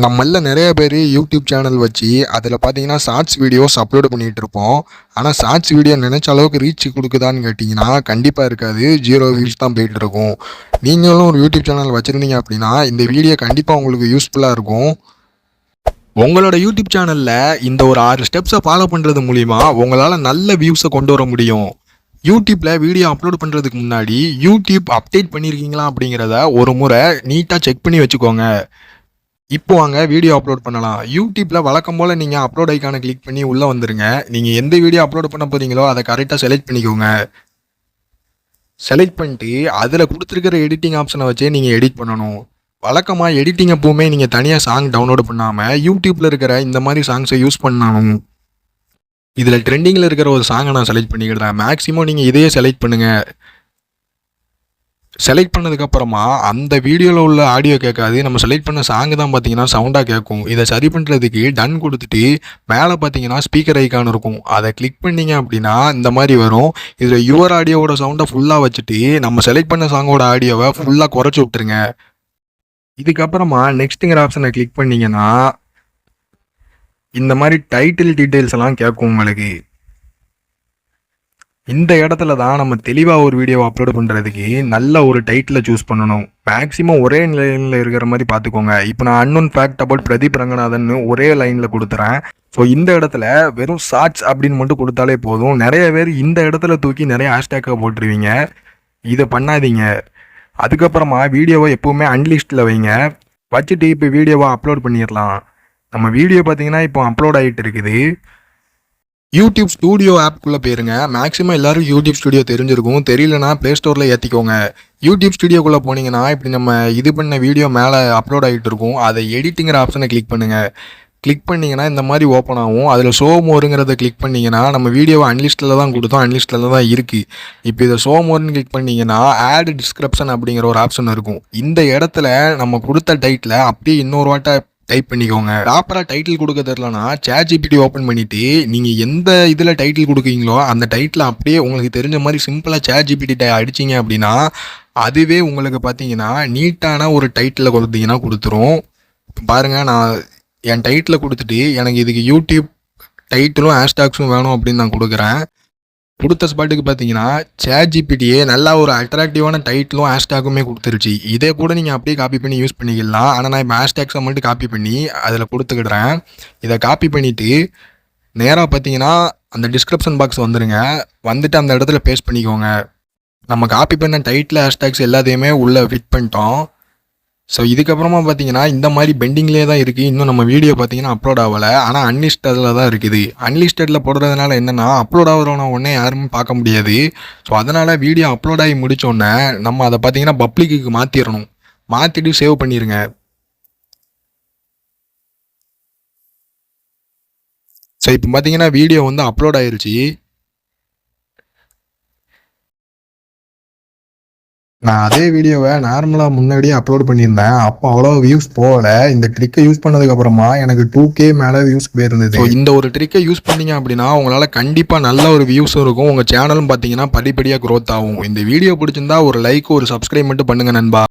நம்மள நிறைய பேர் யூடியூப் சேனல் வச்சு அதில் பார்த்தீங்கன்னா ஷார்ட்ஸ் வீடியோஸ் அப்லோட் பண்ணிகிட்டு இருப்போம். ஆனால் ஷார்ட்ஸ் வீடியோ நினச்ச அளவுக்கு ரீச் கொடுக்குதான்னு கேட்டிங்கன்னா கண்டிப்பாக இருக்காது. 0 வியூஸ் தான் போயிட்டு இருக்கும். நீங்களும் ஒரு யூடியூப் சேனல் வச்சுருந்தீங்க அப்படின்னா இந்த வீடியோ கண்டிப்பாக உங்களுக்கு யூஸ்ஃபுல்லாக இருக்கும். உங்களோட யூடியூப் சேனலில் இந்த ஒரு 6 ஸ்டெப்ஸை ஃபாலோ பண்ணுறது மூலிமா உங்களால் நல்ல வியூஸை கொண்டு வர முடியும். யூடியூப்பில் வீடியோ அப்லோட் பண்ணுறதுக்கு முன்னாடி யூடியூப் அப்டேட் பண்ணியிருக்கீங்களா அப்படிங்கிறத ஒரு முறை நீட்டாக செக் பண்ணி வச்சுக்கோங்க. இப்போ வாங்க வீடியோ அப்லோட் பண்ணலாம். யூடியூப்ல வழக்கம் போல் நீங்கள் அப்லோட் ஐக்கானை கிளிக் பண்ணி உள்ளே வந்துருங்க. நீங்கள் எந்த வீடியோ அப்லோட் பண்ண போகிறீங்களோ அதை கரெக்டாக செலக்ட் பண்ணிக்கோங்க. செலக்ட் பண்ணிட்டு அதில் கொடுத்துருக்கிற எடிட்டிங் ஆப்ஷனை வச்சே நீங்கள் எடிட் பண்ணணும். வழக்கமாக எடிட்டிங் எப்பவுமே நீங்கள் தனியாக சாங் டவுன்லோட் பண்ணாமல் யூடியூப்பில் இருக்கிற இந்த மாதிரி சாங்ஸை யூஸ் பண்ணணும். இதில் ட்ரெண்டிங்கில் இருக்கிற ஒரு சாங்கை நான் செலக்ட் பண்ணிக்கிறேன். மேக்ஸிமம் நீங்கள் இதையே செலக்ட் பண்ணுங்கள். செலக்ட் பண்ணதுக்கப்புறமா அந்த வீடியோவில் உள்ள ஆடியோ கேட்காது. நம்ம செலக்ட் பண்ண சாங்கு தான் பார்த்தீங்கன்னா சவுண்டாக கேட்கும். இதை சரி பண்ணுறதுக்கு டன் கொடுத்துட்டு மேலே பார்த்தீங்கன்னா ஸ்பீக்கர் ஐக்கான் இருக்கும். அதை கிளிக் பண்ணிங்க அப்படின்னா இந்த மாதிரி வரும். இதில் யுவர் ஆடியோவோட சவுண்டை ஃபுல்லாக வச்சுட்டு நம்ம செலக்ட் பண்ண சாங்கோட ஆடியோவை ஃபுல்லாக குறைச்சி விட்டுருங்க. இதுக்கப்புறமா நெக்ஸ்ட்டுங்கிற ஆப்ஷனை கிளிக் பண்ணிங்கன்னா இந்த மாதிரி டைட்டில் டீட்டெயில்ஸ் எல்லாம் கேட்கும் உங்களுக்கு. இந்த இடத்துல தான் நம்ம தெளிவாக ஒரு வீடியோவை அப்லோட் பண்ணுறதுக்கு நல்ல ஒரு டைட்டிலை சூஸ் பண்ணணும். மேக்ஸிமம் ஒரே லைனில் இருக்கிற மாதிரி பார்த்துக்கோங்க. இப்போ நான் unknown fact about Pradeep Ranganathan ஒரே லைனில் கொடுத்துறேன். ஸோ இந்த இடத்துல வெறும் ஷார்ட்ஸ் அப்படின்னு மட்டும் கொடுத்தாலே போதும். நிறைய பேர் இந்த இடத்துல தூக்கி நிறைய ஹேஷ்டேக்கை போட்டுருவீங்க. இதை பண்ணாதீங்க. அதுக்கப்புறமா வீடியோவை எப்போவுமே அன்லிஸ்ட்டில் வைங்க. வச்சுட்டு இப்போ வீடியோவை அப்லோட் பண்ணிடலாம். நம்ம வீடியோ பார்த்தீங்கன்னா இப்போ அப்லோட் ஆகிட்டு இருக்குது. யூடியூப் ஸ்டூடியோ ஆப்குள்ளே போயிருங்க. மேக்ஸிமம் எல்லாரும் யூடியூப் ஸ்டுடியோ தெரிஞ்சிருக்கும். தெரியலனா ப்ளே ஸ்டோரில் ஏற்றிக்கோங்க. யூடியூப் ஸ்டுடியோக்குள்ளே போனீங்கன்னா இப்படி நம்ம இது பண்ண வீடியோ மேலே அப்லோட் ஆகிட்டு இருக்கும். அதை எடிட்டிங்கிற ஆப்ஷனை கிளிக் பண்ணுங்கள். கிளிக் பண்ணிங்கன்னா இந்த மாதிரி ஓப்பன் ஆகும். அதில் ஷோ மோருங்கிறத கிளிக் பண்ணிங்கன்னா நம்ம வீடியோவை அன்லிஸ்ட்டில் தான் கொடுத்தோம், அன்லிஸ்ட்டில் தான் இருக்குது. இப்போ இதை ஷோ மோர்னு கிளிக் பண்ணிங்கன்னா ஆட் டிஸ்கிரிப்ஷன் அப்படிங்கிற ஒரு ஆப்ஷன் இருக்கும். இந்த இடத்துல நம்ம கொடுத்த டைட்டில் அப்படியே இன்னொரு வாட்டை டைப் பண்ணிக்கோங்க. ப்ராப்பராக டைட்டில் கொடுக்க தெரிலனா ChatGPT ஓப்பன் பண்ணிவிட்டு நீங்கள் எந்த இதில் டைட்டில் கொடுக்குறீங்களோ அந்த டைட்டில் அப்படியே உங்களுக்கு தெரிஞ்ச மாதிரி சிம்பிளாக ChatGPT அடிச்சிங்க அப்படின்னா அதுவே உங்களுக்கு பார்த்தீங்கன்னா நீட்டான ஒரு டைட்டில் கொடுத்தீங்கன்னா கொடுத்துரும். பாருங்கள், நான் என் டைட்டில் கொடுத்துட்டு எனக்கு இதுக்கு யூடியூப் டைட்டிலும் ஹேஷ்டாக்ஸும் வேணும் அப்படின்னு நான் கொடுக்குறேன். கொடுத்த ஸ்பாட்டுக்கு பார்த்தீங்கன்னா ChatGPTயே நல்லா ஒரு அட்ராக்டிவான டைட்டிலும் ஹேஷ்டேக்குமே கொடுத்துருச்சு. இதே கூட நீங்கள் அப்படியே காப்பி பண்ணி யூஸ் பண்ணிக்கலாம். ஆனால் நான் இப்போ ஹேஷ்டேக்ஸை மட்டும் காப்பி பண்ணி அதில் கொடுத்துக்கிடுறேன். இதை காப்பி பண்ணிவிட்டு நேராக பார்த்தீங்கன்னா அந்த டிஸ்கிரிப்ஷன் பாக்ஸ் வந்துடுங்க. வந்துட்டு அந்த இடத்துல பேஸ்ட் பண்ணிக்கோங்க. நம்ம காப்பி பண்ண டைட்டில் ஹேஷ்டேக்ஸ் எல்லாத்தையுமே உள்ளே ஃபிட் பண்ணிட்டோம். ஸோ இதுக்கப்புறமா பார்த்தீங்கன்னா இந்த மாதிரி பெண்டிங்லேயே தான் இருக்குது. இன்னும் நம்ம வீடியோ பார்த்தீங்கன்னா அப்லோட் ஆகலை. ஆனால் அன்லிஸ்டடில் தான் இருக்குது. அன்லிஸ்டடில் போடுறதுனால என்னென்னா அப்லோட் ஆகிறவன உடனே யாருமே பார்க்க முடியாது. ஸோ அதனால் வீடியோ அப்லோட் ஆகி முடித்தோடனே நம்ம அதை பார்த்தீங்கன்னா பப்ளிக்கு மாற்றிடணும். மாற்றிட்டு சேவ் பண்ணிடுங்க. ஸோ இப்போ பார்த்தீங்கன்னா வீடியோ வந்து அப்லோட் ஆயிடுச்சு. நான் அதே வீடியோவை நார்மலாக முன்னாடியே அப்லோட் பண்ணியிருந்தேன். அப்போ அவ்வளோ வியூஸ் போகல. இந்த ட்ரிக்கை யூஸ் பண்ணதுக்கப்புறமா எனக்கு 2K மேலே வியூஸ் போயிருந்தது. ஸோ இந்த ஒரு ட்ரிக்கை யூஸ் பண்ணீங்க அப்படின்னா உங்களால் கண்டிப்பாக நல்ல ஒரு வியூஸும் இருக்கும். உங்கள் சேனலும் பார்த்தீங்கன்னா படிப்படியாக க்ரோத் ஆகும். இந்த வீடியோ பிடிச்சிருந்தா ஒரு லைக், ஒரு சப்ஸ்கிரைப் மட்டும் பண்ணுங்கள் நண்பா.